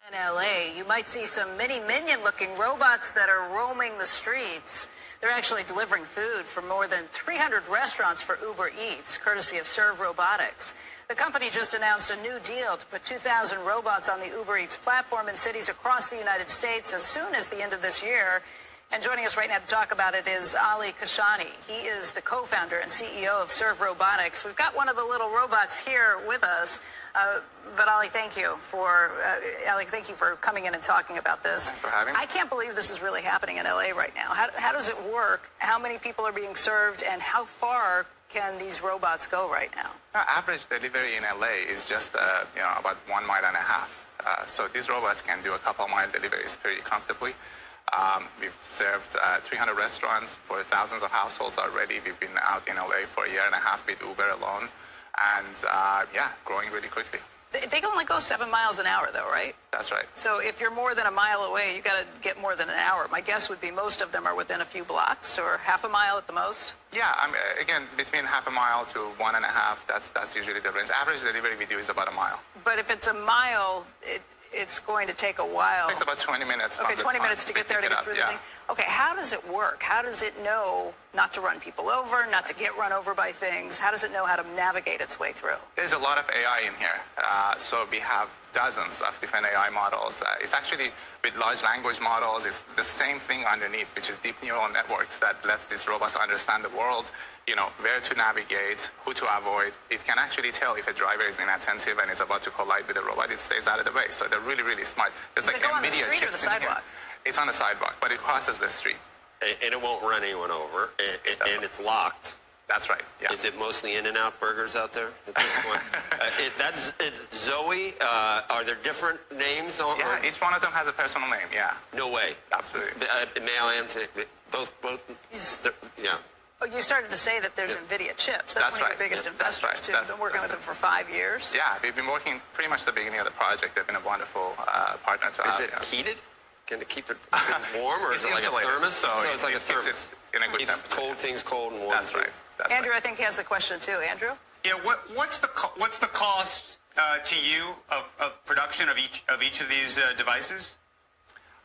In LA, you might see some mini minion-looking robots that are roaming the streets. They're actually delivering food for more than 300 restaurants for Uber Eats, courtesy of Serve Robotics. The company just announced a new deal to put 2,000 robots on the Uber Eats platform in cities across the United States as soon as the end of this year. And joining us right now to talk about it is Ali Kashani. He is the co-founder and CEO of Serve Robotics. We've got one of the little robots here with us. But Ali, thank you for coming in and talking about this. Thanks for having me. I can't believe this is really happening in LA right now. How does it work? How many people are being served, and how far can these robots go right now? Average delivery in LA is just about 1.5 miles. So these robots can do a couple mile deliveries pretty comfortably. We've served 300 restaurants for thousands of households already. We've been out in LA for a year and a half with Uber alone. And growing really quickly. They can only go 7 miles an hour, though, right? That's right. So if you're more than a mile away, you got to get more than an hour. My guess would be most of them are within a few blocks or half a mile at the most. Yeah, again, between half a mile to 1.5. That's usually the range. Average delivery we do is about a mile. But if it's a mile, it's going to take a while. It takes about 20 minutes. Okay, 20 minutes to get there to get through the thing. Okay, how does it work? How does it know not to run people over, not to get run over by things? How does it know how to navigate its way through? There's a lot of AI in here. So we have dozens of different AI models. It's actually, with large language models, it's the same thing underneath, which is deep neural networks that lets these robots understand the world, where to navigate, who to avoid. It can actually tell if a driver is inattentive and is about to collide with a robot. It stays out of the way. So they're really, really smart. Does it go on the street or the sidewalk? It's on the sidewalk, but it crosses the street. And it won't run anyone over, and it's locked. That's right, yeah. Is it mostly In-N-Out burgers out there at this point? That's Zoe. Are there different names on? Yeah, each one of them has a personal name, yeah. No way. Absolutely. Male and both. Yeah. Oh, you started to say that there's NVIDIA chips. That's one of your biggest investors, too. You've been working with them for 5 years. Yeah, we've been working pretty much the beginning of the project. They've been a wonderful partner to us. Is it heated? Can it keep it warm, or is it like a thermos? So it's like a thermos. In a good temperature. Cold things cold and warm. That's right. Andrew, I think he has a question too. Andrew? Yeah. What's the cost to you of production of each of these devices?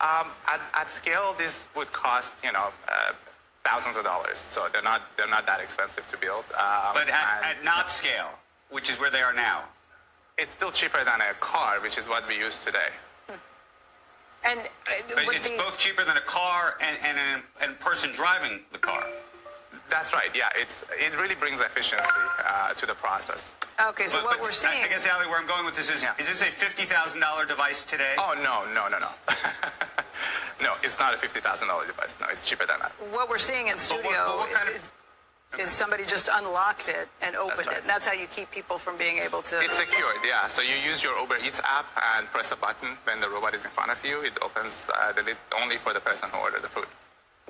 At scale, this would cost thousands of dollars. So they're not that expensive to build. But at not scale, which is where they are now, it's still cheaper than a car, which is what we use today. And but it's both cheaper than a car and a person driving the car. That's right. Yeah, it really brings efficiency to the process. Okay, so what we're seeing. I guess, Ali, where I'm going with this is this a $50,000 device today? Oh no. No, it's not a $50,000 device. No, it's cheaper than that. What we're seeing in studio is somebody just unlocked it and opened it. And that's how you keep people from being able to... It's secured, yeah. So you use your Uber Eats app and press a button when the robot is in front of you. It opens the lid only for the person who ordered the food.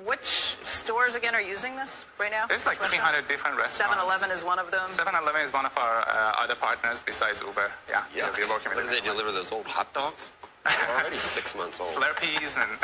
Which stores, again, are using this right now? There's like 300 different restaurants. 7-Eleven is one of them? 7-Eleven is one of our other partners besides Uber. Yeah. We're working with them. They deliver those old hot dogs? They're already 6 months old. Slurpees and...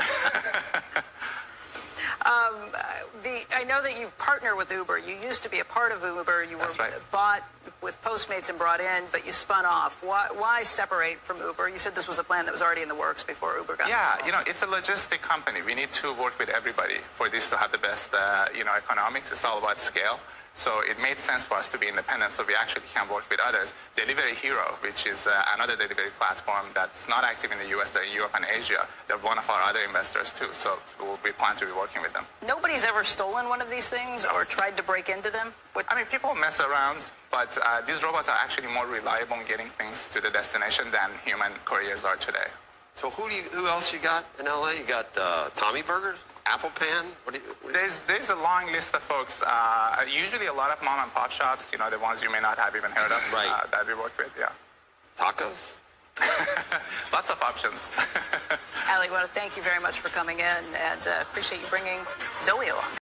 I know that you partner with Uber. You used to be a part of Uber. You were bought with Postmates and brought in, but you spun off. Why separate from Uber? You said this was a plan that was already in the works before Uber got involved. It's a logistic company. We need to work with everybody for this to have the best, economics. It's all about scale. So it made sense for us to be independent, so we actually can work with others. Delivery Hero, which is another delivery platform that's not active in the US, they're in Europe and Asia. They're one of our other investors too, so we plan to be working with them. Nobody's ever stolen one of these things or tried to break into them? People mess around, but these robots are actually more reliable in getting things to the destination than human couriers are today. So who else you got in LA? You got Tommy Burgers? Apple Pan? There's a long list of folks. Usually a lot of mom and pop shops, the ones you may not have even heard of, that we work with, yeah. Tacos? Lots of options. Ali, I want to thank you very much for coming in and appreciate you bringing Zoe along.